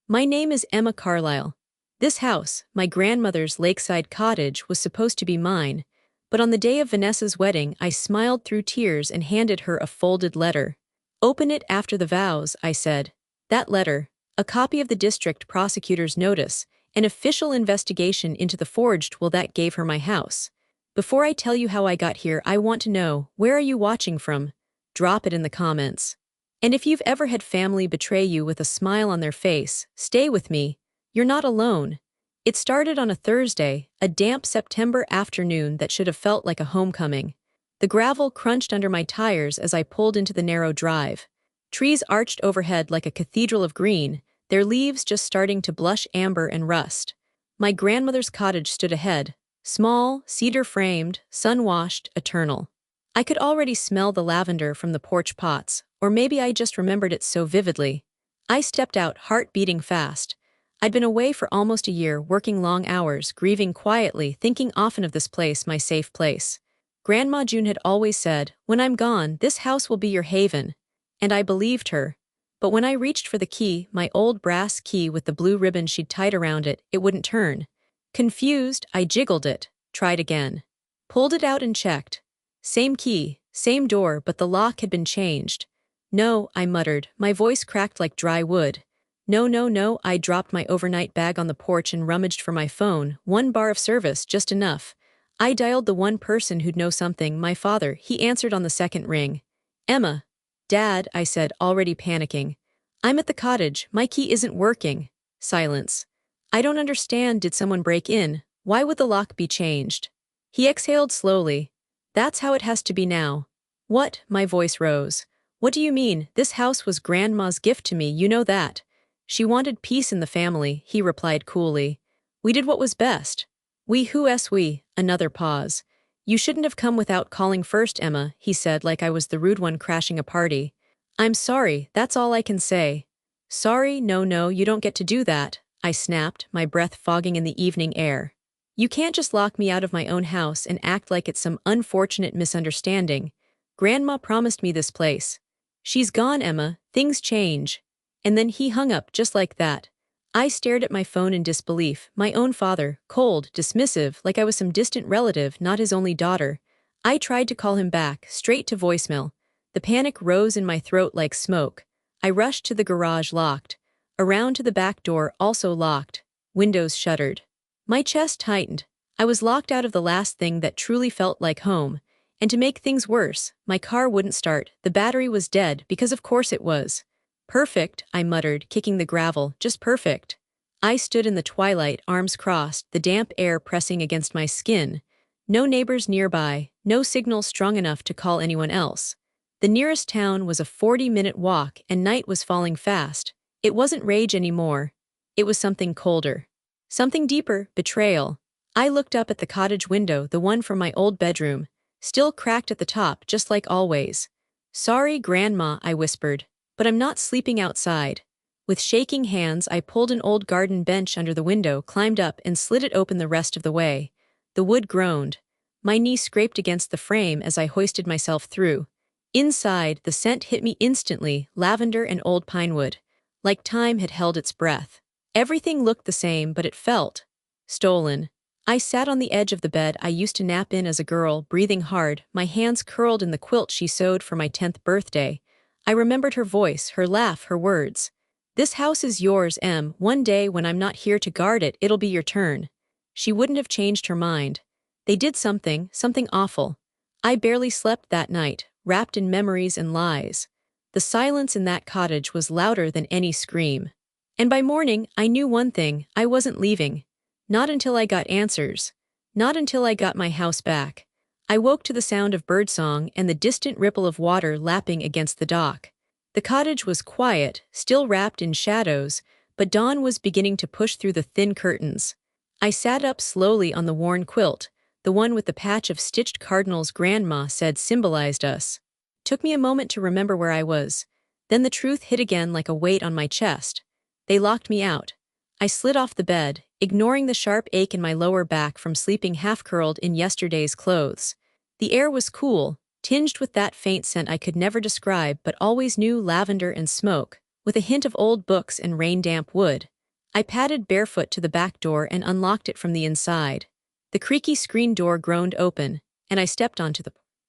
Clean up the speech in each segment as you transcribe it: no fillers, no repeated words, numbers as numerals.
My name is Emma Carlyle. This house, my grandmother's lakeside cottage, was supposed to be mine, but on the day of Vanessa's wedding, I smiled through tears and handed her a folded letter. Open it after the vows, I said. That letter, a copy of the district prosecutor's notice, an official investigation into the forged will that gave her my house. Before I tell you how I got here, I want to know, where are you watching from? Drop it in the comments. And if you've ever had family betray you with a smile on their face, stay with me. You're not alone. It started on a Thursday, a damp September afternoon that should have felt like a homecoming. The gravel crunched under my tires as I pulled into the narrow drive. Trees arched overhead like a cathedral of green, their leaves just starting to blush amber and rust. My grandmother's cottage stood ahead, small, cedar-framed, sun-washed, eternal. I could already smell the lavender from the porch pots, or maybe I just remembered it so vividly. I stepped out, heart beating fast. I'd been away for almost a year, working long hours, grieving quietly, thinking often of this place, my safe place. Grandma June had always said, "When I'm gone, this house will be your haven." And I believed her. But when I reached for the key, my old brass key with the blue ribbon she'd tied around it, it wouldn't turn. Confused, I jiggled it, tried again. Pulled it out and checked. Same key, same door, but the lock had been changed. "No," I muttered, my voice cracked like dry wood. "No, no, no." I dropped my overnight bag on the porch and rummaged for my phone, 1 bar of service, just enough. I dialed the one person who'd know something, my father. He answered on the second ring. "Emma." "Dad," I said, already panicking. "I'm at the cottage, my key isn't working." Silence. "I don't understand, did someone break in? Why would the lock be changed?" He exhaled slowly. "That's how it has to be now." "What?" My voice rose. "What do you mean? This house was Grandma's gift to me, you know that." "She wanted peace in the family," he replied coolly. "We did what was best." "We who's we?" Another pause. "You shouldn't have come without calling first, Emma," he said like I was the rude one crashing a party. "I'm sorry, that's all I can say." "Sorry? No, no, you don't get to do that," I snapped, my breath fogging in the evening air. "You can't just lock me out of my own house and act like it's some unfortunate misunderstanding. Grandma promised me this place." "She's gone, Emma, things change." And then he hung up just like that. I stared at my phone in disbelief, my own father, cold, dismissive, like I was some distant relative, not his only daughter. I tried to call him back, straight to voicemail. The panic rose in my throat like smoke. I rushed to the garage, locked. Around to the back door, also locked. Windows shuttered. My chest tightened. I was locked out of the last thing that truly felt like home. And to make things worse, my car wouldn't start, the battery was dead, because of course it was. "Perfect," I muttered, kicking the gravel, "just perfect." I stood in the twilight, arms crossed, the damp air pressing against my skin. No neighbors nearby, no signal strong enough to call anyone else. The nearest town was a 40-minute walk, and night was falling fast. It wasn't rage anymore. It was something colder. Something deeper, betrayal. I looked up at the cottage window, the one from my old bedroom, still cracked at the top, just like always. "Sorry, Grandma," I whispered, "but I'm not sleeping outside." With shaking hands, I pulled an old garden bench under the window, climbed up, and slid it open the rest of the way. The wood groaned. My knee scraped against the frame as I hoisted myself through. Inside, the scent hit me instantly, lavender and old pinewood. Like time had held its breath. Everything looked the same, but it felt stolen. I sat on the edge of the bed I used to nap in as a girl, breathing hard, my hands curled in the quilt she sewed for my 10th birthday. I remembered her voice, her laugh, her words. "This house is yours, Em. One day when I'm not here to guard it, it'll be your turn." She wouldn't have changed her mind. They did something awful. I barely slept that night, wrapped in memories and lies. The silence in that cottage was louder than any scream. And by morning, I knew one thing, I wasn't leaving. Not until I got answers. Not until I got my house back. I woke to the sound of birdsong and the distant ripple of water lapping against the dock. The cottage was quiet, still wrapped in shadows, but dawn was beginning to push through the thin curtains. I sat up slowly on the worn quilt, the one with the patch of stitched cardinals Grandma said symbolized us. Took me a moment to remember where I was. Then the truth hit again like a weight on my chest. They locked me out. I slid off the bed, ignoring the sharp ache in my lower back from sleeping half-curled in yesterday's clothes. The air was cool, tinged with that faint scent I could never describe but always knew, lavender and smoke, with a hint of old books and rain-damp wood. I padded barefoot to the back door and unlocked it from the inside. The creaky screen door groaned open, and I stepped onto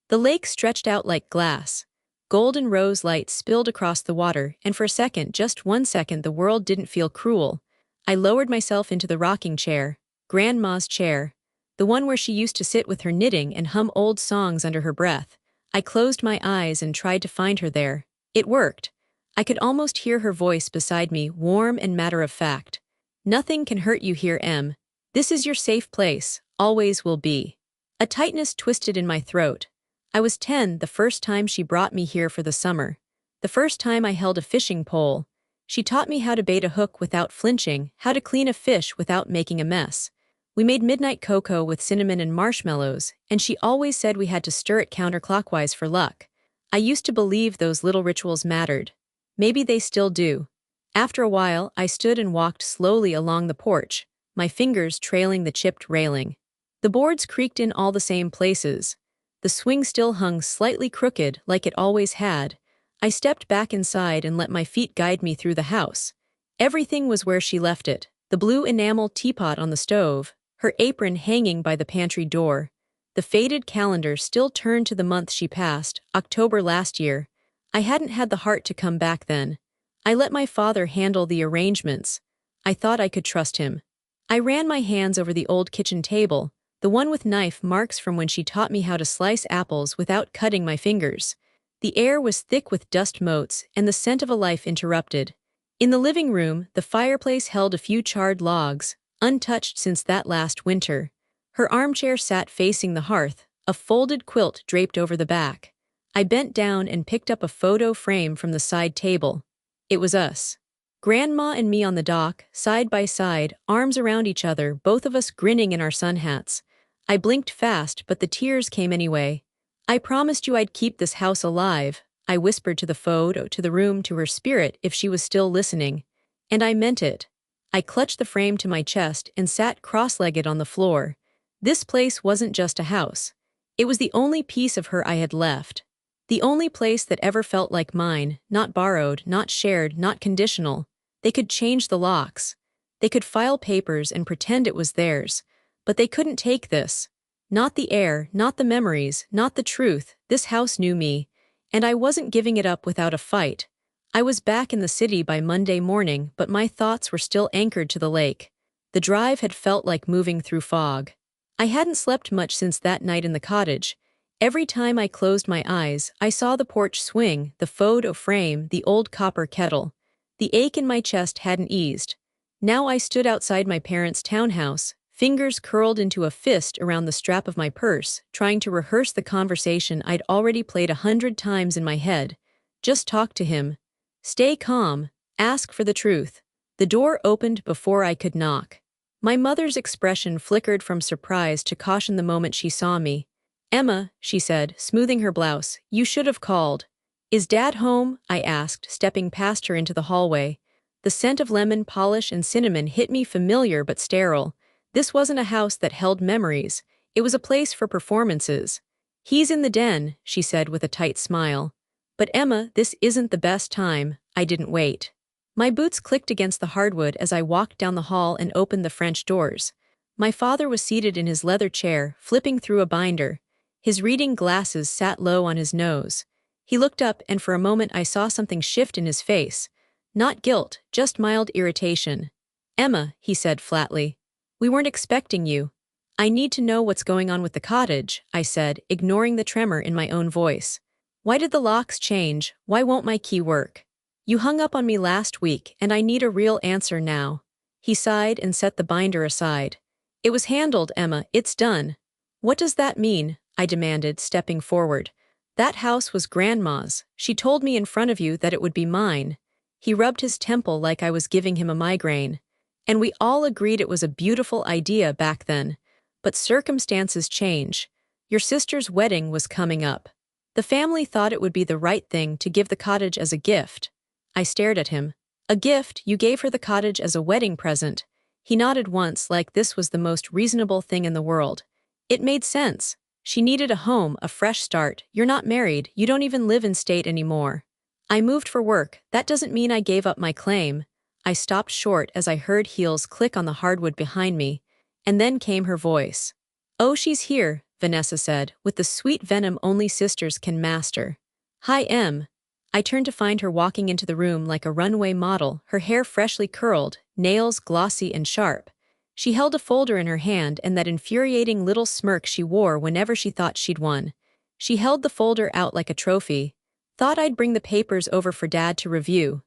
the lake stretched out like glass. Golden rose light spilled across the water, and for a second, just 1 second, the world didn't feel cruel. I lowered myself into the rocking chair, Grandma's chair, the one where she used to sit with her knitting and hum old songs under her breath. I closed my eyes and tried to find her there. It worked. I could almost hear her voice beside me, warm and matter-of-fact. "Nothing can hurt you here, Em. This is your safe place, always will be." A tightness twisted in my throat. I was 10 the first time she brought me here for the summer. The first time I held a fishing pole. She taught me how to bait a hook without flinching, how to clean a fish without making a mess. We made midnight cocoa with cinnamon and marshmallows, and she always said we had to stir it counterclockwise for luck. I used to believe those little rituals mattered. Maybe they still do. After a while, I stood and walked slowly along the porch, my fingers trailing the chipped railing. The boards creaked in all the same places. The swing still hung slightly crooked like it always had. I stepped back inside and let my feet guide me through the house. Everything was where she left it. The blue enamel teapot on the stove, her apron hanging by the pantry door. The faded calendar still turned to the month she passed, October last year. I hadn't had the heart to come back then. I let my father handle the arrangements. I thought I could trust him. I ran my hands over the old kitchen table, the one with knife marks from when she taught me how to slice apples without cutting my fingers. The air was thick with dust motes, and the scent of a life interrupted. In the living room, the fireplace held a few charred logs, untouched since that last winter. Her armchair sat facing the hearth, a folded quilt draped over the back. I bent down and picked up a photo frame from the side table. It was us. Grandma and me on the dock, side by side, arms around each other, both of us grinning in our sun hats. I blinked fast, but the tears came anyway. "I promised you I'd keep this house alive," I whispered to the photo, to the room, to her spirit, if she was still listening. And I meant it. I clutched the frame to my chest and sat cross-legged on the floor. This place wasn't just a house. It was the only piece of her I had left. The only place that ever felt like mine, not borrowed, not shared, not conditional. They could change the locks. They could file papers and pretend it was theirs. But they couldn't take this. Not the air, not the memories, not the truth. This house knew me. And I wasn't giving it up without a fight. I was back in the city by Monday morning, but my thoughts were still anchored to the lake. The drive had felt like moving through fog. I hadn't slept much since that night in the cottage. Every time I closed my eyes, I saw the porch swing, the photo frame, the old copper kettle. The ache in my chest hadn't eased. Now I stood outside my parents' townhouse, fingers curled into a fist around the strap of my purse, trying to rehearse the conversation I'd already played 100 times in my head. Just talk to him. Stay calm. Ask for the truth. The door opened before I could knock. My mother's expression flickered from surprise to caution the moment she saw me. "Emma," she said, smoothing her blouse, "you should have called." "Is Dad home?" I asked, stepping past her into the hallway. The scent of lemon polish and cinnamon hit me, familiar but sterile. This wasn't a house that held memories. It was a place for performances. "He's in the den," she said with a tight smile. "But Emma, this isn't the best time." I didn't wait. My boots clicked against the hardwood as I walked down the hall and opened the French doors. My father was seated in his leather chair, flipping through a binder. His reading glasses sat low on his nose. He looked up, and for a moment I saw something shift in his face. Not guilt, just mild irritation. "Emma," he said flatly, "we weren't expecting you." "I need to know what's going on with the cottage," I said, ignoring the tremor in my own voice. "Why did the locks change? Why won't my key work? You hung up on me last week, and I need a real answer now." He sighed and set the binder aside. "It was handled, Emma, it's done." "What does that mean?" I demanded, stepping forward. "That house was Grandma's. She told me in front of you that it would be mine." He rubbed his temple like I was giving him a migraine. "And we all agreed it was a beautiful idea back then. But circumstances change. Your sister's wedding was coming up. The family thought it would be the right thing to give the cottage as a gift." I stared at him. "A gift? You gave her the cottage as a wedding present?" He nodded once, like this was the most reasonable thing in the world. It made sense. She needed a home, a fresh start. You're not married, you don't even live in state anymore. I moved for work. That doesn't mean I gave up my claim. I stopped short as I heard heels click on the hardwood behind me, and then came her voice. "Oh, she's here," Vanessa said, with the sweet venom only sisters can master. "Hi, Em." I turned to find her walking into the room like a runway model, her hair freshly curled, nails glossy and sharp. She held a folder in her hand and that infuriating little smirk she wore whenever she thought she'd won. She held the folder out like a trophy. "Thought I'd bring the papers over for Dad to review,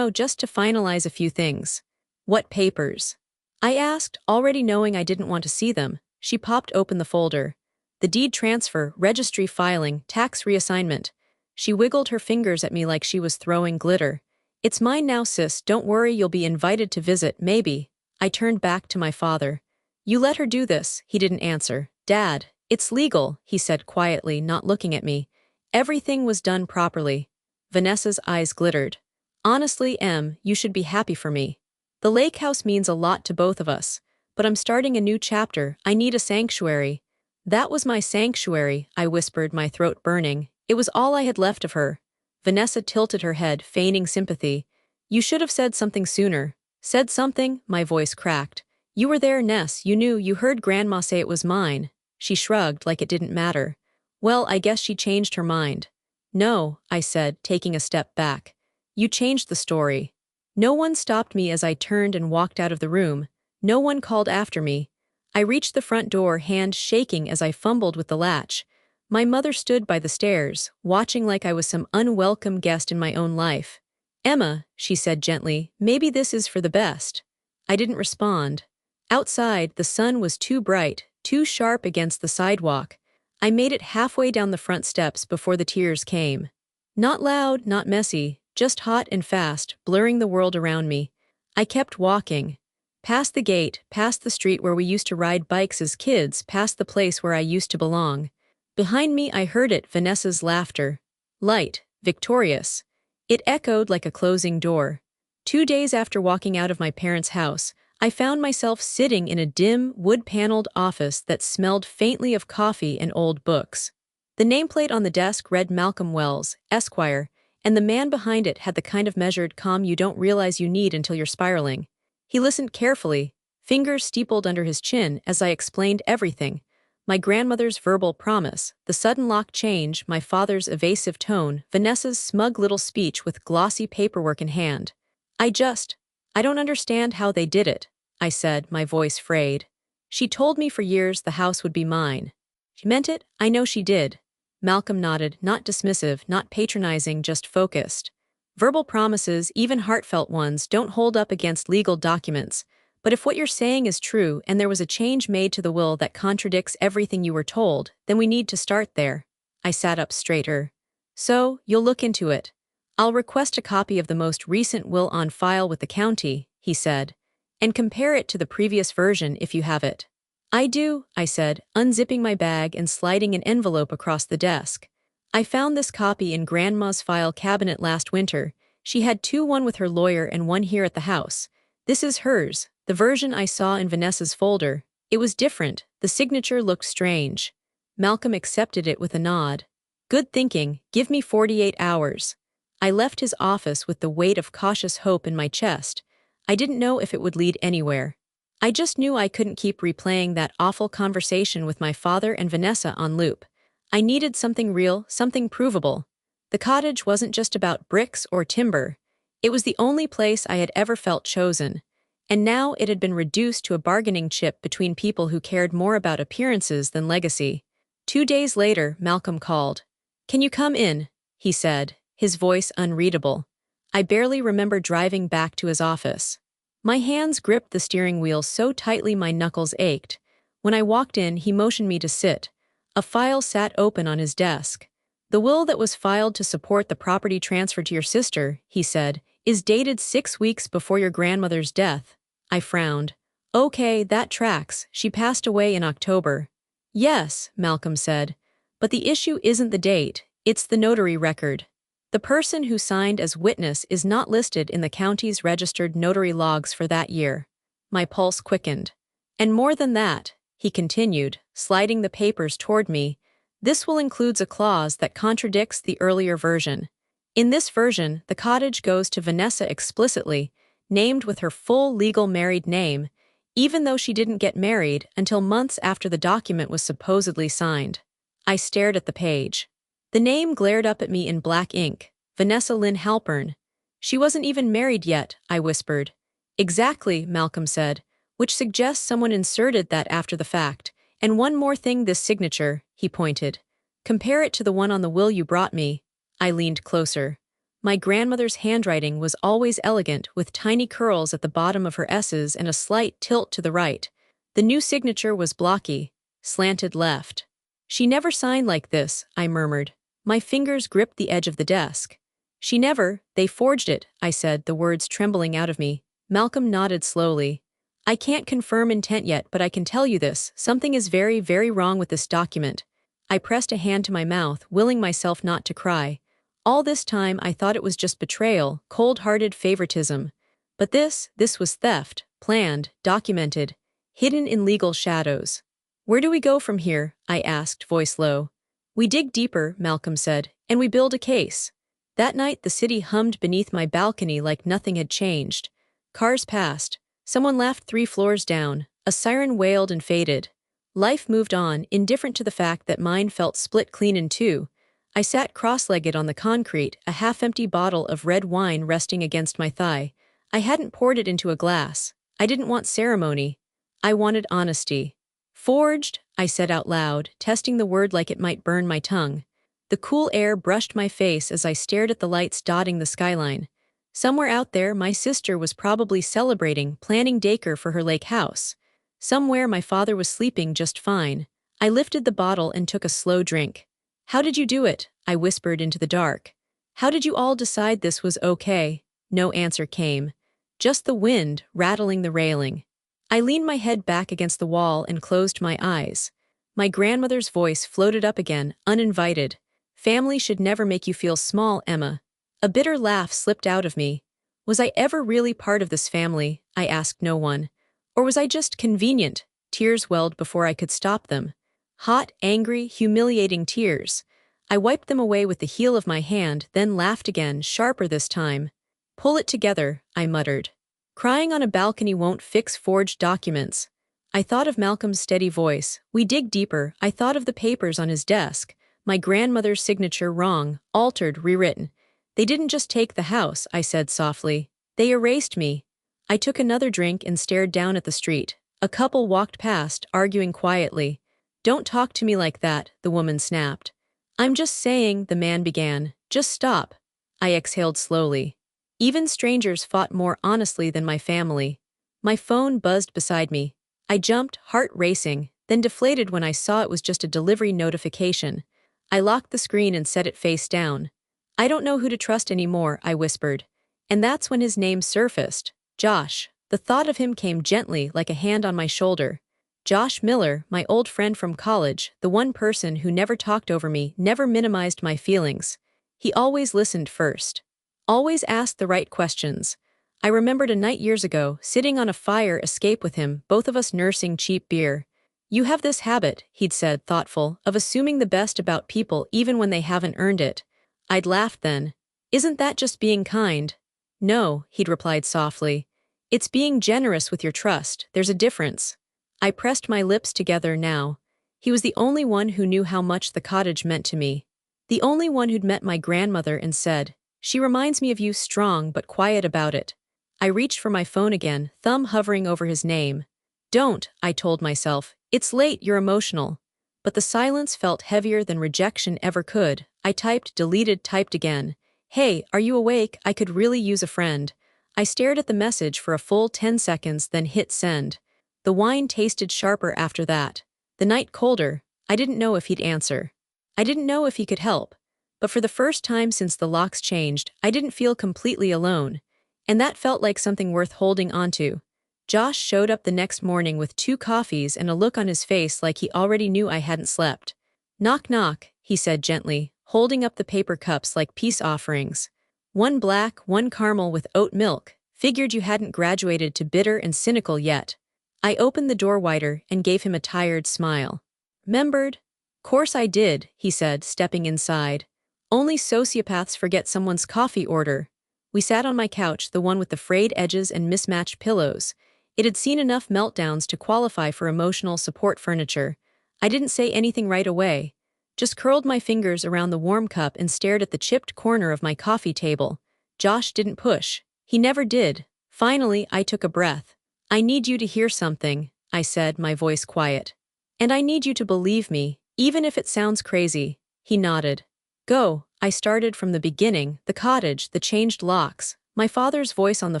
just to finalize a few things." "What papers?" I asked, already knowing I didn't want to see them. She popped open the folder. "The deed transfer, registry filing, tax reassignment." She wiggled her fingers at me like she was throwing glitter. "It's mine now, sis, don't worry, you'll be invited to visit, maybe." I turned back to my father. "You let her do this," he didn't answer. "Dad, it's legal," he said quietly, not looking at me. "Everything was done properly." Vanessa's eyes glittered. "Honestly, Em, you should be happy for me. The lake house means a lot to both of us, but I'm starting a new chapter. I need a sanctuary." "That was my sanctuary," I whispered, my throat burning. It was all I had left of her. Vanessa tilted her head, feigning sympathy. "You should have said something sooner." "Said something?" My voice cracked. "You were there, Ness, you knew, you heard Grandma say it was mine." She shrugged like it didn't matter. "Well, I guess she changed her mind." "No," I said, taking a step back. "You changed the story." No one stopped me as I turned and walked out of the room. No one called after me. I reached the front door, hand shaking as I fumbled with the latch. My mother stood by the stairs, watching like I was some unwelcome guest in my own life. "Emma," she said gently, "maybe this is for the best." I didn't respond. Outside, the sun was too bright, too sharp against the sidewalk. I made it halfway down the front steps before the tears came. Not loud, not messy, just hot and fast, blurring the world around me. I kept walking. Past the gate, past the street where we used to ride bikes as kids, past the place where I used to belong. Behind me I heard it, Vanessa's laughter. Light, victorious. It echoed like a closing door. 2 days after walking out of my parents' house, I found myself sitting in a dim, wood-paneled office that smelled faintly of coffee and old books. The nameplate on the desk read Malcolm Wells, Esquire, and the man behind it had the kind of measured calm you don't realize you need until you're spiraling. He listened carefully, fingers steepled under his chin as I explained everything. My grandmother's verbal promise, the sudden lock change, my father's evasive tone, Vanessa's smug little speech with glossy paperwork in hand. I don't understand how they did it," I said, my voice frayed. "She told me for years the house would be mine." "She meant it? I know she did." Malcolm nodded, not dismissive, not patronizing, just focused. "Verbal promises, even heartfelt ones, don't hold up against legal documents. But if what you're saying is true and there was a change made to the will that contradicts everything you were told, then we need to start there." I sat up straighter. "So, you'll look into it. I'll request a copy of the most recent will on file with the county," he said, "and compare it to the previous version if you have it." "I do," I said, unzipping my bag and sliding an envelope across the desk. "I found this copy in Grandma's file cabinet last winter. She had two, one with her lawyer and one here at the house. This is hers, the version I saw in Vanessa's folder. It was different, the signature looked strange." Malcolm accepted it with a nod. "Good thinking, give me 48 hours." I left his office with the weight of cautious hope in my chest. I didn't know if it would lead anywhere. I just knew I couldn't keep replaying that awful conversation with my father and Vanessa on loop. I needed something real, something provable. The cottage wasn't just about bricks or timber. It was the only place I had ever felt chosen. And now it had been reduced to a bargaining chip between people who cared more about appearances than legacy. 2 days later, Malcolm called. "Can you come in?" he said, his voice unreadable. I barely remember driving back to his office. My hands gripped the steering wheel so tightly my knuckles ached. When I walked in, he motioned me to sit. A file sat open on his desk. "The will that was filed to support the property transfer to your sister," he said, "is dated 6 weeks before your grandmother's death." I frowned. "Okay, that tracks. She passed away in October." "Yes," Malcolm said, "but the issue isn't the date, it's the notary record. The person who signed as witness is not listed in the county's registered notary logs for that year." My pulse quickened. "And more than that," he continued, sliding the papers toward me, "this will includes a clause that contradicts the earlier version. In this version, the cottage goes to Vanessa explicitly, named with her full legal married name, even though she didn't get married until months after the document was supposedly signed. I stared at the page. The name glared up at me in black ink, Vanessa Lynn Halpern. She wasn't even married yet, I whispered. Exactly, Malcolm said, which suggests someone inserted that after the fact. And one more thing, this signature, he pointed. Compare it to the one on the will you brought me. I leaned closer. My grandmother's handwriting was always elegant, with tiny curls at the bottom of her S's and a slight tilt to the right. The new signature was blocky, slanted left. She never signed like this, I murmured. My fingers gripped the edge of the desk. She never, they forged it, I said, the words trembling out of me. Malcolm nodded slowly. I can't confirm intent yet, but I can tell you this, something is very, very wrong with this document. I pressed a hand to my mouth, willing myself not to cry. All this time I thought it was just betrayal, cold-hearted favoritism. But this was theft, planned, documented, hidden in legal shadows. Where do we go from here? I asked, voice low. We dig deeper, Malcolm said, and we build a case. That night the city hummed beneath my balcony like nothing had changed. Cars passed. Someone laughed 3 floors down. A siren wailed and faded. Life moved on, indifferent to the fact that mine felt split clean in two. I sat cross-legged on the concrete, a half-empty bottle of red wine resting against my thigh. I hadn't poured it into a glass. I didn't want ceremony. I wanted honesty. Forged, I said out loud, testing the word like it might burn my tongue. The cool air brushed my face as I stared at the lights dotting the skyline. Somewhere out there, my sister was probably celebrating, planning daycare for her lake house. Somewhere my father was sleeping just fine. I lifted the bottle and took a slow drink. How did you do it? I whispered into the dark. How did you all decide this was okay? No answer came. Just the wind rattling the railing. I leaned my head back against the wall and closed my eyes. My grandmother's voice floated up again, uninvited. Family should never make you feel small, Emma. A bitter laugh slipped out of me. Was I ever really part of this family? I asked no one. Or was I just convenient? Tears welled before I could stop them. Hot, angry, humiliating tears. I wiped them away with the heel of my hand, then laughed again, sharper this time. Pull it together, I muttered. Crying on a balcony won't fix forged documents. I thought of Malcolm's steady voice. We dig deeper. I thought of the papers on his desk. My grandmother's signature wrong, altered, rewritten. They didn't just take the house, I said softly. They erased me. I took another drink and stared down at the street. A couple walked past, arguing quietly. Don't talk to me like that, the woman snapped. I'm just saying, the man began. Just stop. I exhaled slowly. Even strangers fought more honestly than my family. My phone buzzed beside me. I jumped, heart racing, then deflated when I saw it was just a delivery notification. I locked the screen and set it face down. I don't know who to trust anymore, I whispered. And that's when his name surfaced. Josh. The thought of him came gently, like a hand on my shoulder. Josh Miller, my old friend from college, the one person who never talked over me, never minimized my feelings. He always listened first. Always asked the right questions. I remembered a night years ago, sitting on a fire escape with him, both of us nursing cheap beer. You have this habit, he'd said, thoughtful, of assuming the best about people even when they haven't earned it. I'd laughed then. Isn't that just being kind? No, he'd replied softly. It's being generous with your trust. There's a difference. I pressed my lips together now. He was the only one who knew how much the cottage meant to me. The only one who'd met my grandmother and said, "She reminds me of you, strong but quiet about it." I reached for my phone again, thumb hovering over his name. Don't, I told myself. It's late, you're emotional. But the silence felt heavier than rejection ever could. I typed, deleted, typed again. Hey, are you awake? I could really use a friend. I stared at the message for a full 10 seconds, then hit send. The wine tasted sharper after that. The night colder. I didn't know if he'd answer. I didn't know if he could help. But for the first time since the locks changed, I didn't feel completely alone. And that felt like something worth holding onto. Josh showed up the next morning with 2 coffees and a look on his face like he already knew I hadn't slept. Knock knock, he said gently, holding up the paper cups like peace offerings. One black, one caramel with oat milk. Figured you hadn't graduated to bitter and cynical yet. I opened the door wider and gave him a tired smile. Remembered? Course I did, he said, stepping inside. Only sociopaths forget someone's coffee order. We sat on my couch, the one with the frayed edges and mismatched pillows. It had seen enough meltdowns to qualify for emotional support furniture. I didn't say anything right away, just curled my fingers around the warm cup and stared at the chipped corner of my coffee table. Josh didn't push. He never did. Finally, I took a breath. "I need you to hear something," I said, my voice quiet. "And I need you to believe me, even if it sounds crazy." He nodded. "Go." I started from the beginning, the cottage, the changed locks, my father's voice on the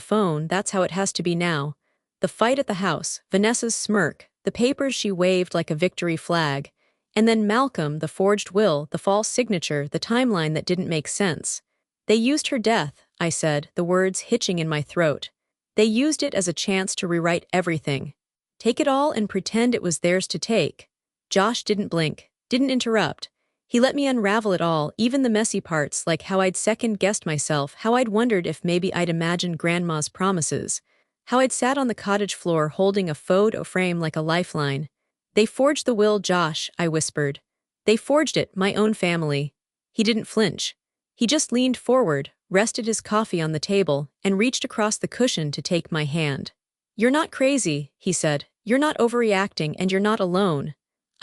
phone, that's how it has to be now. The fight at the house, Vanessa's smirk, the papers she waved like a victory flag. And then Malcolm, the forged will, the false signature, the timeline that didn't make sense. "They used her death," I said, the words hitching in my throat. "They used it as a chance to rewrite everything. Take it all and pretend it was theirs to take." Josh didn't blink, didn't interrupt. He let me unravel it all, even the messy parts, like how I'd second-guessed myself, how I'd wondered if maybe I'd imagined Grandma's promises, how I'd sat on the cottage floor holding a photo frame like a lifeline. "They forged the will, Josh," I whispered. "They forged it, my own family." He didn't flinch. He just leaned forward, rested his coffee on the table, and reached across the cushion to take my hand. "You're not crazy," he said. "You're not overreacting, and you're not alone."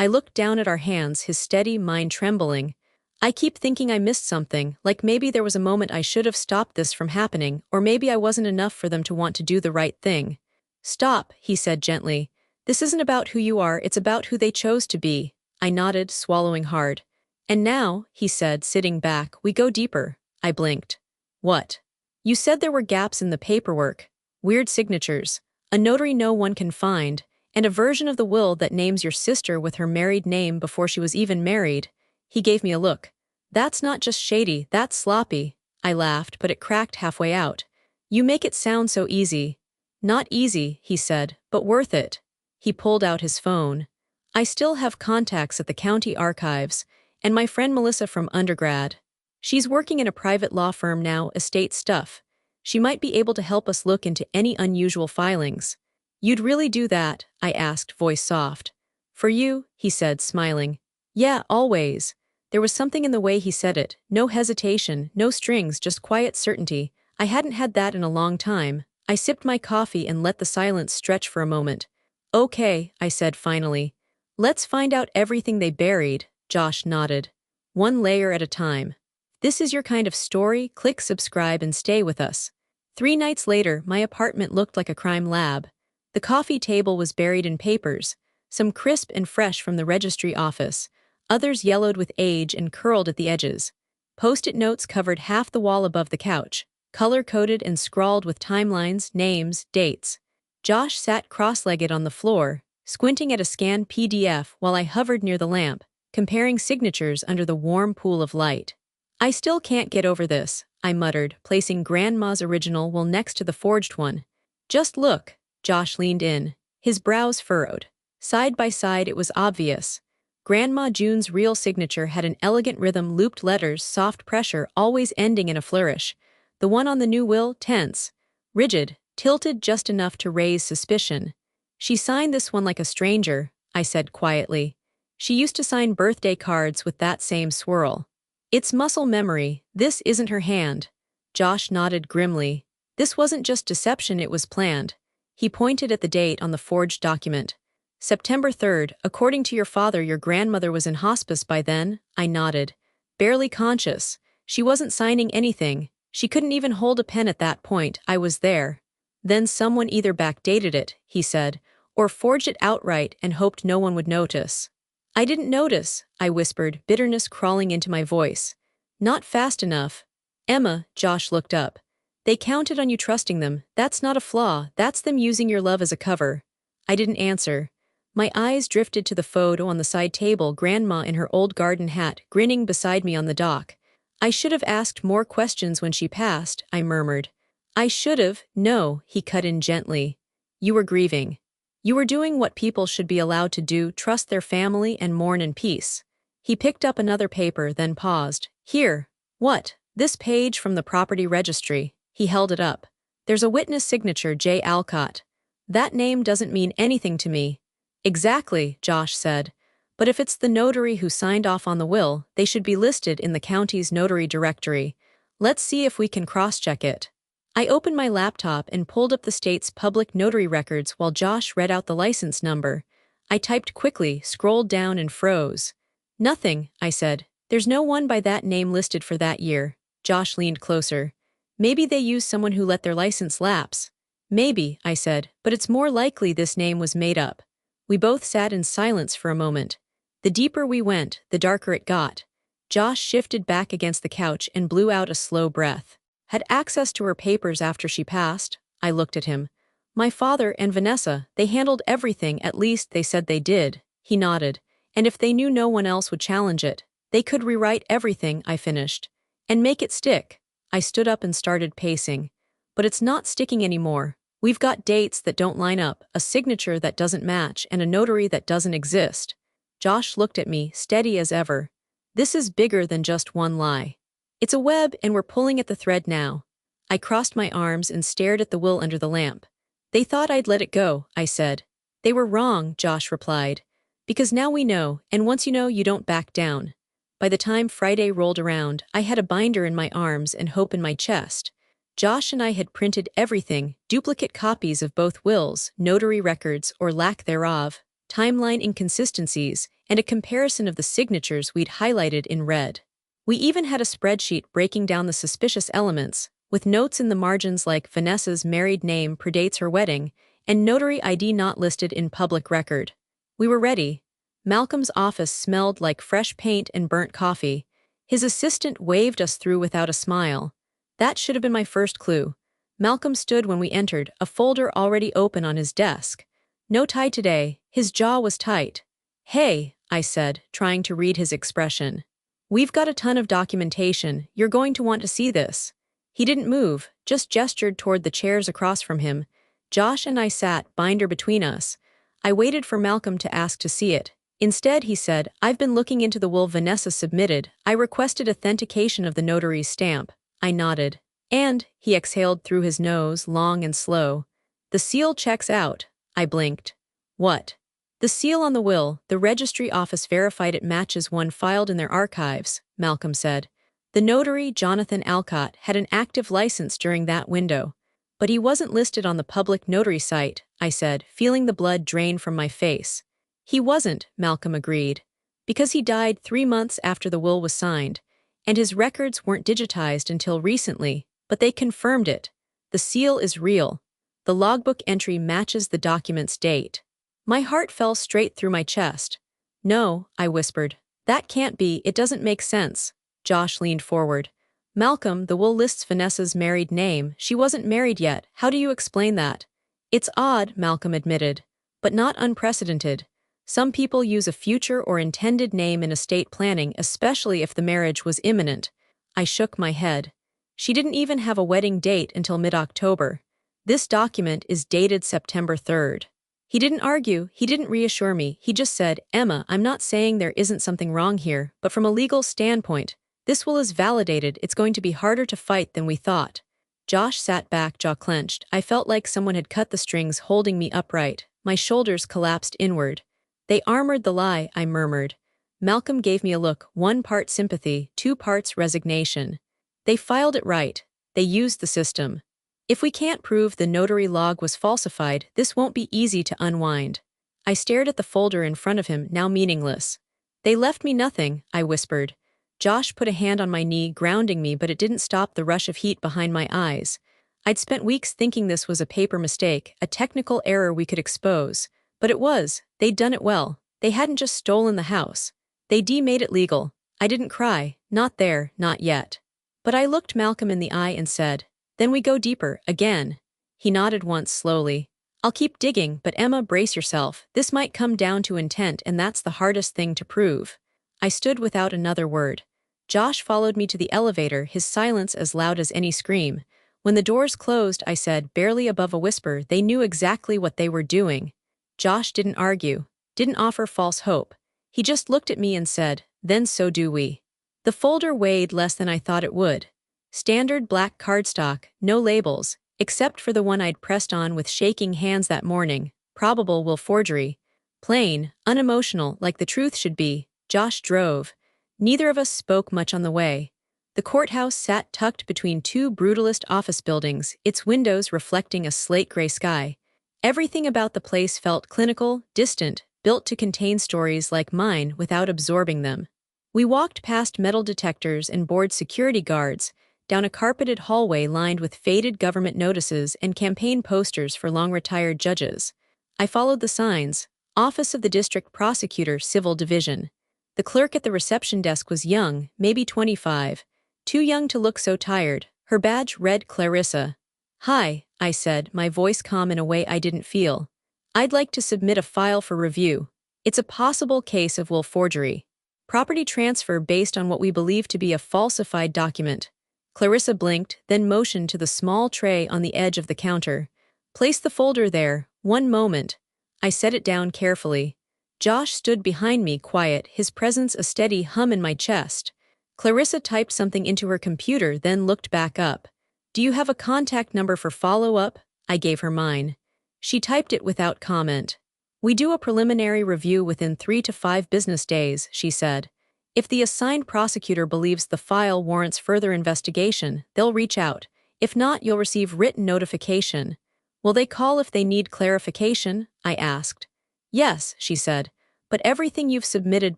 I looked down at our hands, his steady mind trembling. "I keep thinking I missed something, like maybe there was a moment I should have stopped this from happening, or maybe I wasn't enough for them to want to do the right thing." "Stop," he said gently. "This isn't about who you are, it's about who they chose to be." I nodded, swallowing hard. "And now," he said, sitting back, "we go deeper." I blinked. "What?" "You said there were gaps in the paperwork. Weird signatures. A notary no one can find. And a version of the will that names your sister with her married name before she was even married." He gave me a look. "That's not just shady, that's sloppy." I laughed, but it cracked halfway out. "You make it sound so easy." "Not easy," he said, "but worth it." He pulled out his phone. "I still have contacts at the county archives, and my friend Melissa from undergrad. She's working in a private law firm now, estate stuff. She might be able to help us look into any unusual filings." "You'd really do that?" I asked, voice soft. "For you," he said, smiling. "Yeah, always." There was something in the way he said it, no hesitation, no strings, just quiet certainty. I hadn't had that in a long time. I sipped my coffee and let the silence stretch for a moment. "Okay," I said finally. "Let's find out everything they buried." Josh nodded. "One layer at a time. This is your kind of story, click subscribe and stay with us." 3 nights later, my apartment looked like a crime lab. The coffee table was buried in papers, some crisp and fresh from the registry office, others yellowed with age and curled at the edges. Post-it notes covered half the wall above the couch, color-coded and scrawled with timelines, names, dates. Josh sat cross-legged on the floor, squinting at a scanned PDF while I hovered near the lamp, comparing signatures under the warm pool of light. "I still can't get over this," I muttered, placing Grandma's original will next to the forged one. "Just look." Josh leaned in, his brows furrowed. Side by side, it was obvious. Grandma June's real signature had an elegant rhythm, looped letters, soft pressure, always ending in a flourish. The one on the new will, tense, rigid, tilted just enough to raise suspicion. "She signed this one like a stranger," I said quietly. "She used to sign birthday cards with that same swirl. It's muscle memory, this isn't her hand." Josh nodded grimly. "This wasn't just deception, it was planned." He pointed at the date on the forged document. "September 3rd, according to your father, your grandmother was in hospice by then." I nodded. "Barely conscious. She wasn't signing anything. She couldn't even hold a pen at that point. I was there." "Then someone either backdated it," he said, "or forged it outright and hoped no one would notice." "I didn't notice," I whispered, bitterness crawling into my voice. "Not fast enough." "Emma," Josh looked up. "They counted on you trusting them. That's not a flaw, that's them using your love as a cover." I didn't answer. My eyes drifted to the photo on the side table, Grandma in her old garden hat, grinning beside me on the dock. "I should have asked more questions when she passed," I murmured. "I should have." "No," he cut in gently. "You were grieving. You were doing what people should be allowed to do, trust their family and mourn in peace." He picked up another paper, then paused. "Here." "What?" "This page from the property registry." He held it up. "There's a witness signature, J. Alcott. That name doesn't mean anything to me." "Exactly," Josh said. "But if it's the notary who signed off on the will, they should be listed in the county's notary directory. Let's see if we can cross-check it." I opened my laptop and pulled up the state's public notary records while Josh read out the license number. I typed quickly, scrolled down, and froze. Nothing, I said. There's no one by that name listed for that year. Josh leaned closer. Maybe they used someone who let their license lapse. Maybe, I said, but it's more likely this name was made up. We both sat in silence for a moment. The deeper we went, the darker it got. Josh shifted back against the couch and blew out a slow breath. Had access to her papers after she passed? I looked at him. My father and Vanessa, they handled everything, at least they said they did. He nodded. And if they knew no one else would challenge it, they could rewrite everything, I finished. And make it stick. I stood up and started pacing. But it's not sticking anymore. We've got dates that don't line up, a signature that doesn't match, and a notary that doesn't exist. Josh looked at me, steady as ever. This is bigger than just one lie. It's a web, and we're pulling at the thread now. I crossed my arms and stared at the will under the lamp. They thought I'd let it go, I said. They were wrong, Josh replied. Because now we know, and once you know, you don't back down. By the time Friday rolled around, I had a binder in my arms and hope in my chest. Josh and I had printed everything, duplicate copies of both wills, notary records or lack thereof, timeline inconsistencies, and a comparison of the signatures we'd highlighted in red. We even had a spreadsheet breaking down the suspicious elements, with notes in the margins like Vanessa's married name predates her wedding, and notary ID not listed in public record. We were ready. Malcolm's office smelled like fresh paint and burnt coffee. His assistant waved us through without a smile. That should have been my first clue. Malcolm stood when we entered, a folder already open on his desk. No tie today. His jaw was tight. Hey, I said, trying to read his expression. We've got a ton of documentation. You're going to want to see this. He didn't move, just gestured toward the chairs across from him. Josh and I sat, binder between us. I waited for Malcolm to ask to see it. Instead, he said, I've been looking into the will Vanessa submitted. I requested authentication of the notary's stamp. I nodded. And, he exhaled through his nose, long and slow. The seal checks out. I blinked. What? The seal on the will, the registry office verified it matches one filed in their archives, Malcolm said. The notary, Jonathan Alcott, had an active license during that window. But he wasn't listed on the public notary site, I said, feeling the blood drain from my face. He wasn't, Malcolm agreed. Because he died 3 months after the will was signed, and his records weren't digitized until recently, but they confirmed it. The seal is real. The logbook entry matches the document's date. My heart fell straight through my chest. No, I whispered. That can't be, it doesn't make sense. Josh leaned forward. Malcolm, the will lists Vanessa's married name. She wasn't married yet. How do you explain that? It's odd, Malcolm admitted, but not unprecedented. Some people use a future or intended name in estate planning, especially if the marriage was imminent. I shook my head. She didn't even have a wedding date until mid-October. This document is dated September 3rd. He didn't argue, he didn't reassure me, he just said, Emma, I'm not saying there isn't something wrong here, but from a legal standpoint, this will is validated, it's going to be harder to fight than we thought. Josh sat back, jaw clenched. I felt like someone had cut the strings holding me upright. My shoulders collapsed inward. They armored the lie, I murmured. Malcolm gave me a look, 1 part sympathy, 2 parts resignation. They filed it right. They used the system. If we can't prove the notary log was falsified, this won't be easy to unwind. I stared at the folder in front of him, now meaningless. They left me nothing, I whispered. Josh put a hand on my knee, grounding me, but it didn't stop the rush of heat behind my eyes. I'd spent weeks thinking this was a paper mistake, a technical error we could expose. But it was. They'd done it well. They hadn't just stolen the house. They made it legal. I didn't cry. Not there, not yet. But I looked Malcolm in the eye and said, then we go deeper, again. He nodded once slowly. I'll keep digging, but Emma, brace yourself. This might come down to intent, and that's the hardest thing to prove. I stood without another word. Josh followed me to the elevator, his silence as loud as any scream. When the doors closed, I said, barely above a whisper, they knew exactly what they were doing. Josh didn't argue, didn't offer false hope. He just looked at me and said, then so do we. The folder weighed less than I thought it would. Standard black cardstock, no labels, except for the one I'd pressed on with shaking hands that morning, probable will forgery. Plain, unemotional, like the truth should be. Josh drove. Neither of us spoke much on the way. The courthouse sat tucked between two brutalist office buildings, its windows reflecting a slate-gray sky. Everything about the place felt clinical, distant, built to contain stories like mine without absorbing them. We walked past metal detectors and bored security guards, down a carpeted hallway lined with faded government notices and campaign posters for long-retired judges. I followed the signs: Office of the District Prosecutor, Civil Division. The clerk at the reception desk was young, maybe 25. Too young to look so tired. Her badge read Clarissa. "Hi," I said, my voice calm in a way I didn't feel. "I'd like to submit a file for review. It's a possible case of will forgery. Property transfer based on what we believe to be a falsified document." Clarissa blinked, then motioned to the small tray on the edge of the counter. "Place the folder there. One moment." I set it down carefully. Josh stood behind me, quiet, his presence a steady hum in my chest. Clarissa typed something into her computer, then looked back up. "Do you have a contact number for follow-up?" I gave her mine. She typed it without comment. "We do a preliminary review within 3 to 5 business days," she said. "If the assigned prosecutor believes the file warrants further investigation, they'll reach out. If not, you'll receive written notification." "Will they call if they need clarification?" I asked. "Yes," she said, "but everything you've submitted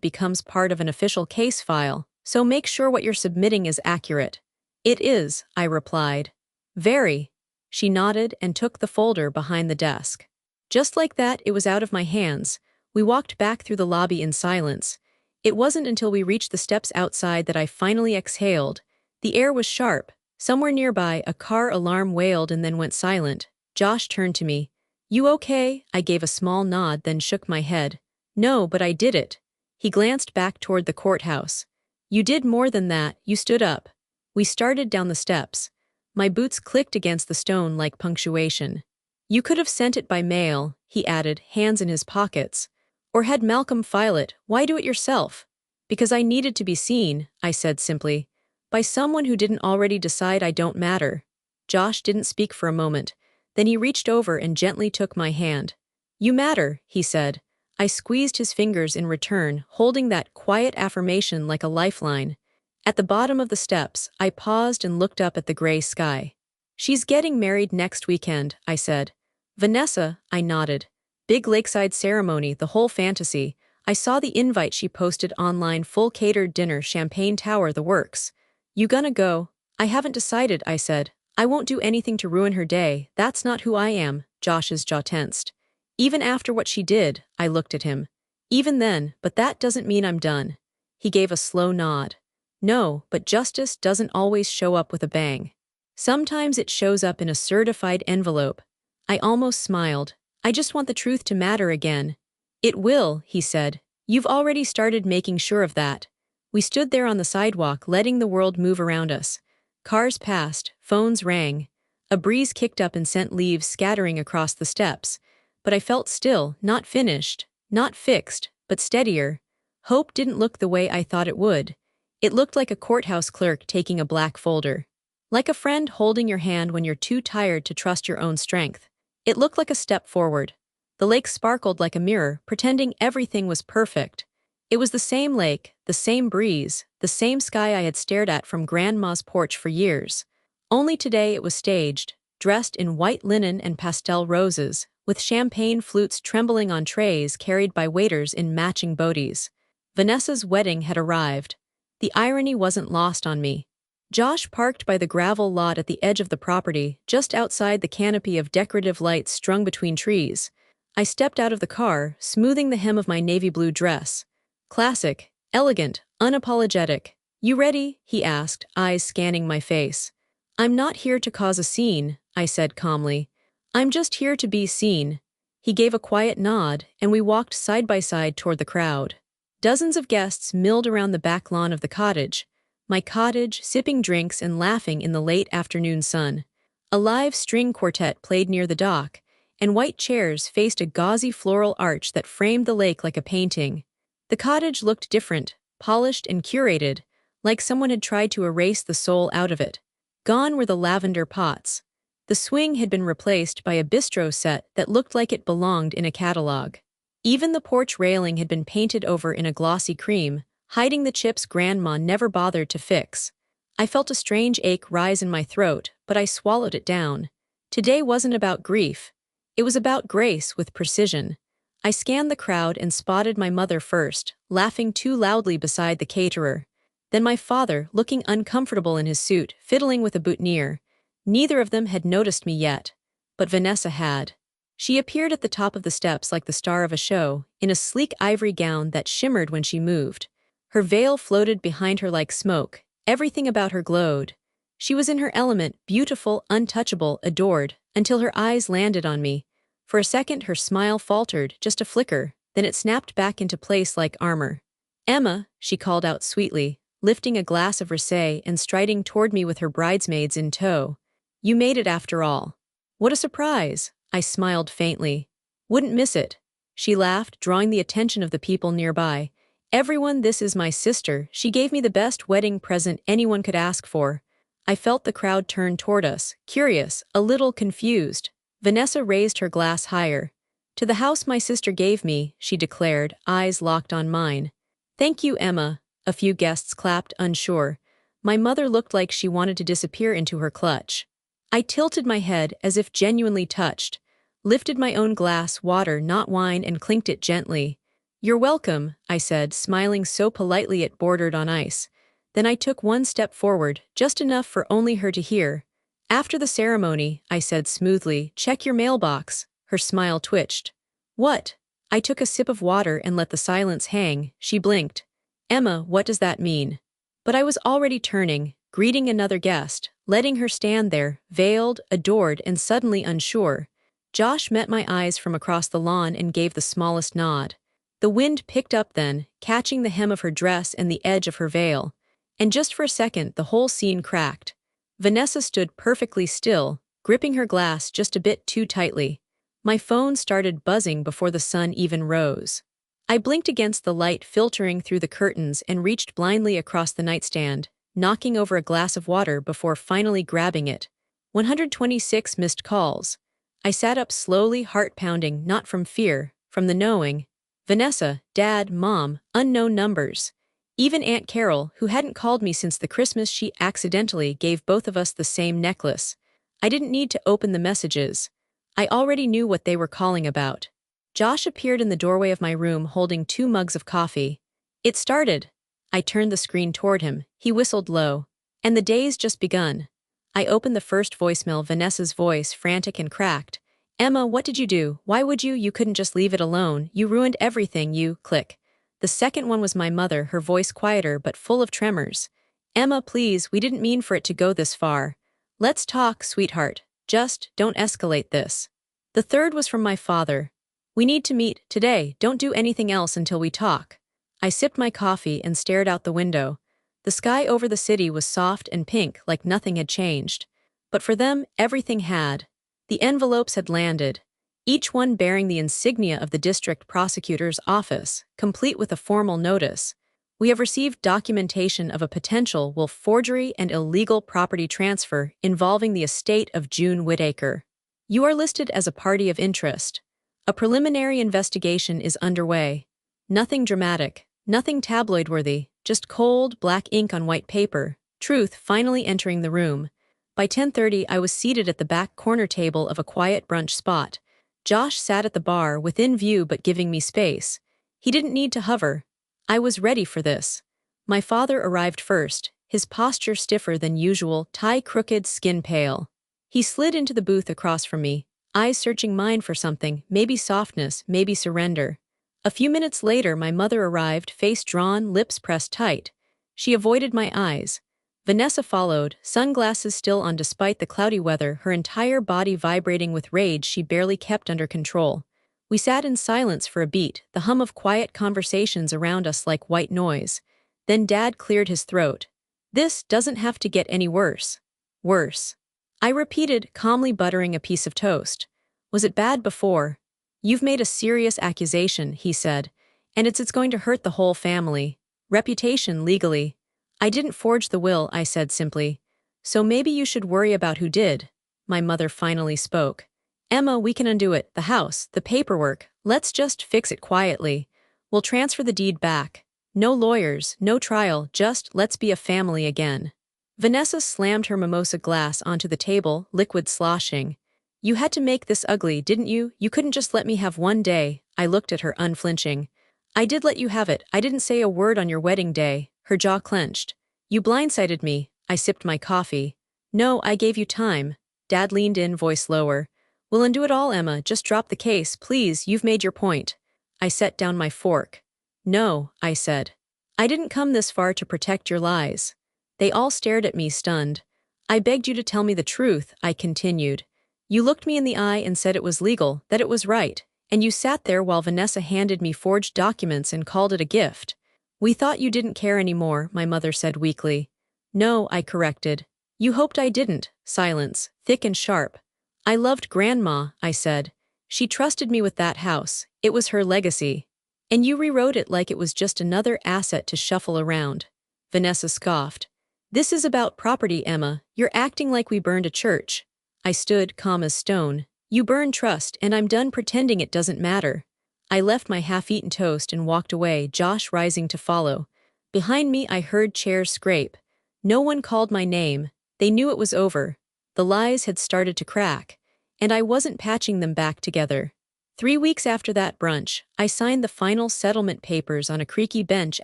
becomes part of an official case file, so make sure what you're submitting is accurate." "It is," I replied. "Very." She nodded and took the folder behind the desk. Just like that, it was out of my hands. We walked back through the lobby in silence. It wasn't until we reached the steps outside that I finally exhaled. The air was sharp. Somewhere nearby, a car alarm wailed and then went silent. Josh turned to me. "You okay?" I gave a small nod, then shook my head. "No, but I did it." He glanced back toward the courthouse. "You did more than that, you stood up." We started down the steps. My boots clicked against the stone like punctuation. "You could have sent it by mail," he added, hands in his pockets. "Or had Malcolm file it. Why do it yourself?" "Because I needed to be seen," I said simply. "By someone who didn't already decide I don't matter." Josh didn't speak for a moment. Then he reached over and gently took my hand. "You matter," he said. I squeezed his fingers in return, holding that quiet affirmation like a lifeline. At the bottom of the steps, I paused and looked up at the gray sky. "She's getting married next weekend," I said. "Vanessa," I nodded. "Big lakeside ceremony, the whole fantasy. I saw the invite she posted online, full catered dinner, champagne tower, the works." "You gonna go?" "I haven't decided," I said. "I won't do anything to ruin her day. That's not who I am." Josh's jaw tensed. "Even after what she did," I looked at him. "Even then, but that doesn't mean I'm done." He gave a slow nod. "No, but justice doesn't always show up with a bang. Sometimes it shows up in a certified envelope." I almost smiled. "I just want the truth to matter again." "It will," he said. "You've already started making sure of that." We stood there on the sidewalk, letting the world move around us. Cars passed, phones rang. A breeze kicked up and sent leaves scattering across the steps. But I felt still, not finished, not fixed, but steadier. Hope didn't look the way I thought it would. It looked like a courthouse clerk taking a black folder. Like a friend holding your hand when you're too tired to trust your own strength. It looked like a step forward. The lake sparkled like a mirror, pretending everything was perfect. It was the same lake, the same breeze, the same sky I had stared at from Grandma's porch for years. Only today it was staged, dressed in white linen and pastel roses, with champagne flutes trembling on trays carried by waiters in matching boaties. Vanessa's wedding had arrived. The irony wasn't lost on me. Josh parked by the gravel lot at the edge of the property, just outside the canopy of decorative lights strung between trees. I stepped out of the car, smoothing the hem of my navy blue dress. Classic, elegant, unapologetic. "You ready?" he asked, eyes scanning my face. "I'm not here to cause a scene," I said calmly. "I'm just here to be seen." He gave a quiet nod, and we walked side by side toward the crowd. Dozens of guests milled around the back lawn of the cottage. My cottage, sipping drinks and laughing in the late afternoon sun. A live string quartet played near the dock, and white chairs faced a gauzy floral arch that framed the lake like a painting. The cottage looked different, polished and curated, like someone had tried to erase the soul out of it. Gone were the lavender pots. The swing had been replaced by a bistro set that looked like it belonged in a catalog. Even the porch railing had been painted over in a glossy cream, hiding the chips Grandma never bothered to fix. I felt a strange ache rise in my throat, but I swallowed it down. Today wasn't about grief. It was about grace with precision. I scanned the crowd and spotted my mother first, laughing too loudly beside the caterer. Then my father, looking uncomfortable in his suit, fiddling with a boutonniere. Neither of them had noticed me yet. But Vanessa had. She appeared at the top of the steps like the star of a show, in a sleek ivory gown that shimmered when she moved. Her veil floated behind her like smoke. Everything about her glowed. She was in her element, beautiful, untouchable, adored, until her eyes landed on me. For a second her smile faltered, just a flicker, then it snapped back into place like armor. "Emma," she called out sweetly, lifting a glass of rosé and striding toward me with her bridesmaids in tow. "You made it after all." "What a surprise," I smiled faintly. "Wouldn't miss it." She laughed, drawing the attention of the people nearby. "Everyone, this is my sister. She gave me the best wedding present anyone could ask for." I felt the crowd turn toward us, curious, a little confused. Vanessa raised her glass higher. "To the house my sister gave me," she declared, eyes locked on mine. "Thank you, Emma." A few guests clapped, unsure. My mother looked like she wanted to disappear into her clutch. I tilted my head as if genuinely touched, lifted my own glass, water, not wine, and clinked it gently. "You're welcome," I said, smiling so politely it bordered on ice. Then I took one step forward, just enough for only her to hear. "After the ceremony," I said smoothly, "check your mailbox." Her smile twitched. "What?" I took a sip of water and let the silence hang. She blinked. "Emma, what does that mean?" But I was already turning, greeting another guest, letting her stand there, veiled, adored, and suddenly unsure. Josh met my eyes from across the lawn and gave the smallest nod. The wind picked up then, catching the hem of her dress and the edge of her veil. And just for a second the whole scene cracked. Vanessa stood perfectly still, gripping her glass just a bit too tightly. My phone started buzzing before the sun even rose. I blinked against the light filtering through the curtains and reached blindly across the nightstand, knocking over a glass of water before finally grabbing it. 126 missed calls. I sat up slowly, heart pounding, not from fear, from the knowing. Vanessa, Dad, Mom, unknown numbers. Even Aunt Carol, who hadn't called me since the Christmas she accidentally gave both of us the same necklace. I didn't need to open the messages. I already knew what they were calling about. Josh appeared in the doorway of my room holding 2 mugs of coffee. "It started." I turned the screen toward him. He whistled low. "And the day's just begun." I opened the first voicemail, Vanessa's voice, frantic and cracked. "Emma, what did you do? Why would you? You couldn't just leave it alone. You ruined everything, you..." Click. The second one was my mother, her voice quieter but full of tremors. "Emma, please, we didn't mean for it to go this far. Let's talk, sweetheart. Just don't escalate this." The third was from my father. "We need to meet, today. Don't do anything else until we talk." I sipped my coffee and stared out the window. The sky over the city was soft and pink, like nothing had changed. But for them, everything had. The envelopes had landed, each one bearing the insignia of the district prosecutor's office, complete with a formal notice. "We have received documentation of a potential wolf forgery and illegal property transfer involving the estate of June Whittaker. You are listed as a party of interest. A preliminary investigation is underway." Nothing dramatic, nothing tabloid-worthy, just cold, black ink on white paper, truth finally entering the room. By 10:30 I was seated at the back corner table of a quiet brunch spot. Josh sat at the bar, within view but giving me space. He didn't need to hover. I was ready for this. My father arrived first, his posture stiffer than usual, tie crooked, skin pale. He slid into the booth across from me, eyes searching mine for something, maybe softness, maybe surrender. A few minutes later my mother arrived, face drawn, lips pressed tight. She avoided my eyes. Vanessa followed, sunglasses still on despite the cloudy weather, her entire body vibrating with rage she barely kept under control. We sat in silence for a beat, the hum of quiet conversations around us like white noise. Then Dad cleared his throat. "This doesn't have to get any worse." "Worse?" I repeated, calmly buttering a piece of toast. "Was it bad before?" "You've made a serious accusation," he said, "and it's going to hurt the whole family. Reputation, legally." "I didn't forge the will," I said simply. "So maybe you should worry about who did." My mother finally spoke. "Emma, we can undo it, the house, the paperwork. Let's just fix it quietly. We'll transfer the deed back. No lawyers, no trial, just let's be a family again." Vanessa slammed her mimosa glass onto the table, liquid sloshing. You had to make this ugly, didn't you? You couldn't just let me have one day. I looked at her unflinching. I did let you have it. I didn't say a word on your wedding day. Her jaw clenched. You blindsided me. I sipped my coffee. No, I gave you time. Dad leaned in, voice lower. We'll undo it all, Emma. Just drop the case, please. You've made your point. I set down my fork. No, I said. I didn't come this far to protect your lies. They all stared at me, stunned. I begged you to tell me the truth, I continued. You looked me in the eye and said it was legal, that it was right, and you sat there while Vanessa handed me forged documents and called it a gift. We thought you didn't care anymore, my mother said weakly. No, I corrected. You hoped I didn't. Silence, thick and sharp. I loved Grandma, I said. She trusted me with that house. It was her legacy. And you rewrote it like it was just another asset to shuffle around. Vanessa scoffed. This is about property, Emma. You're acting like we burned a church. I stood, calm as stone. You burned trust, and I'm done pretending it doesn't matter. I left my half-eaten toast and walked away, Josh rising to follow. Behind me I heard chairs scrape. No one called my name. They knew it was over. The lies had started to crack, and I wasn't patching them back together. 3 weeks after that brunch, I signed the final settlement papers on a creaky bench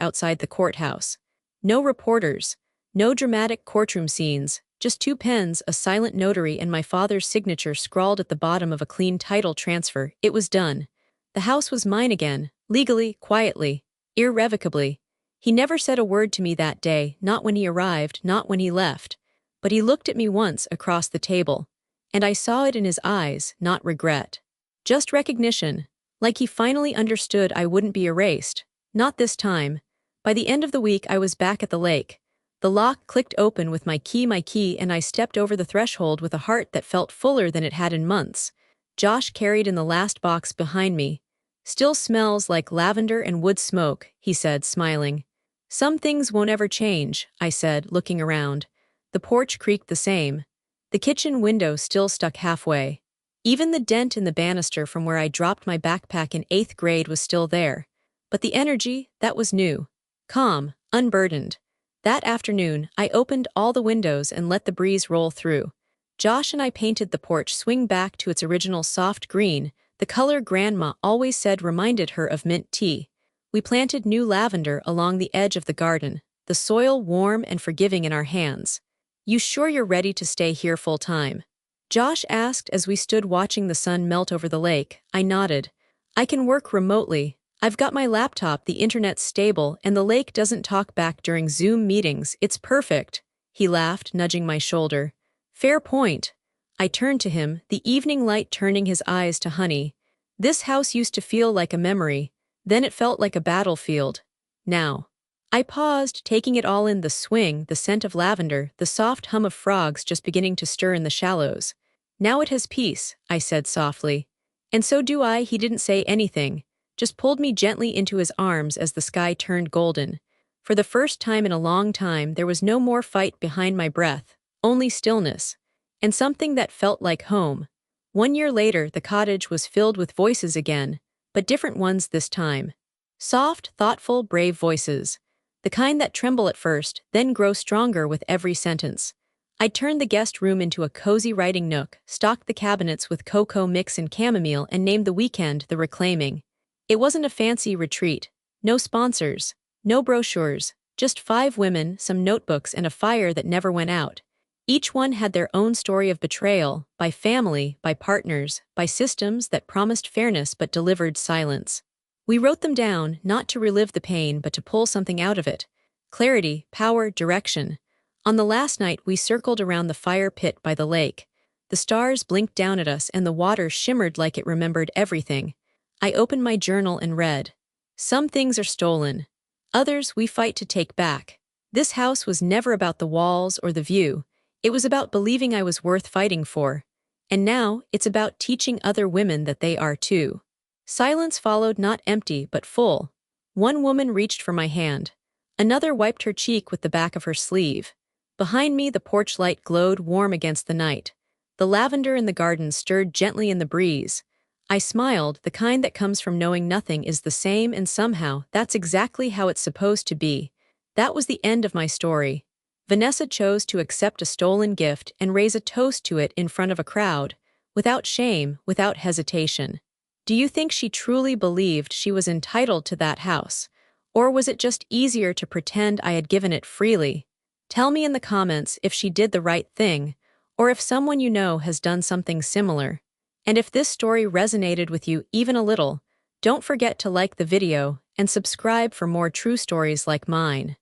outside the courthouse. No reporters. No dramatic courtroom scenes, just 2 pens, a silent notary, and my father's signature scrawled at the bottom of a clean title transfer. It was done. The house was mine again, legally, quietly, irrevocably. He never said a word to me that day, not when he arrived, not when he left. But he looked at me once across the table, and I saw it in his eyes, not regret. Just recognition, like he finally understood I wouldn't be erased. Not this time. By the end of the week I was back at the lake. The lock clicked open with my key, and I stepped over the threshold with a heart that felt fuller than it had in months. Josh carried in the last box behind me. Still smells like lavender and wood smoke, he said, smiling. Some things won't ever change, I said, looking around. The porch creaked the same. The kitchen window still stuck halfway. Even the dent in the banister from where I dropped my backpack in 8th grade was still there. But the energy, that was new. Calm, unburdened. That afternoon, I opened all the windows and let the breeze roll through. Josh and I painted the porch swing back to its original soft green, the color Grandma always said reminded her of mint tea. We planted new lavender along the edge of the garden, the soil warm and forgiving in our hands. You sure you're ready to stay here full time? Josh asked as we stood watching the sun melt over the lake. I nodded. I can work remotely. I've got my laptop, the internet's stable, and the lake doesn't talk back during Zoom meetings. It's perfect. He laughed, nudging my shoulder. Fair point. I turned to him, the evening light turning his eyes to honey. This house used to feel like a memory. Then it felt like a battlefield. Now. I paused, taking it all in, the swing, the scent of lavender, the soft hum of frogs just beginning to stir in the shallows. Now it has peace, I said softly. And so do I. He didn't say anything. Just pulled me gently into his arms as the sky turned golden. For the first time in a long time, there was no more fight behind my breath, only stillness, and something that felt like home. 1 year later, the cottage was filled with voices again, but different ones this time. Soft, thoughtful, brave voices. The kind that tremble at first, then grow stronger with every sentence. I turned the guest room into a cozy writing nook, stocked the cabinets with cocoa mix and chamomile, and named the weekend the Reclaiming. It wasn't a fancy retreat. No sponsors. No brochures. Just 5 women, some notebooks, and a fire that never went out. Each one had their own story of betrayal, by family, by partners, by systems that promised fairness but delivered silence. We wrote them down, not to relive the pain but to pull something out of it. Clarity, power, direction. On the last night we circled around the fire pit by the lake. The stars blinked down at us and the water shimmered like it remembered everything. I opened my journal and read. Some things are stolen. Others we fight to take back. This house was never about the walls or the view. It was about believing I was worth fighting for. And now, it's about teaching other women that they are too. Silence followed, not empty, but full. One woman reached for my hand. Another wiped her cheek with the back of her sleeve. Behind me, the porch light glowed warm against the night. The lavender in the garden stirred gently in the breeze. I smiled, the kind that comes from knowing nothing is the same, and somehow, that's exactly how it's supposed to be. That was the end of my story. Vanessa chose to accept a stolen gift and raise a toast to it in front of a crowd, without shame, without hesitation. Do you think she truly believed she was entitled to that house? Or was it just easier to pretend I had given it freely? Tell me in the comments if she did the right thing, or if someone you know has done something similar. And if this story resonated with you even a little, don't forget to like the video and subscribe for more true stories like mine.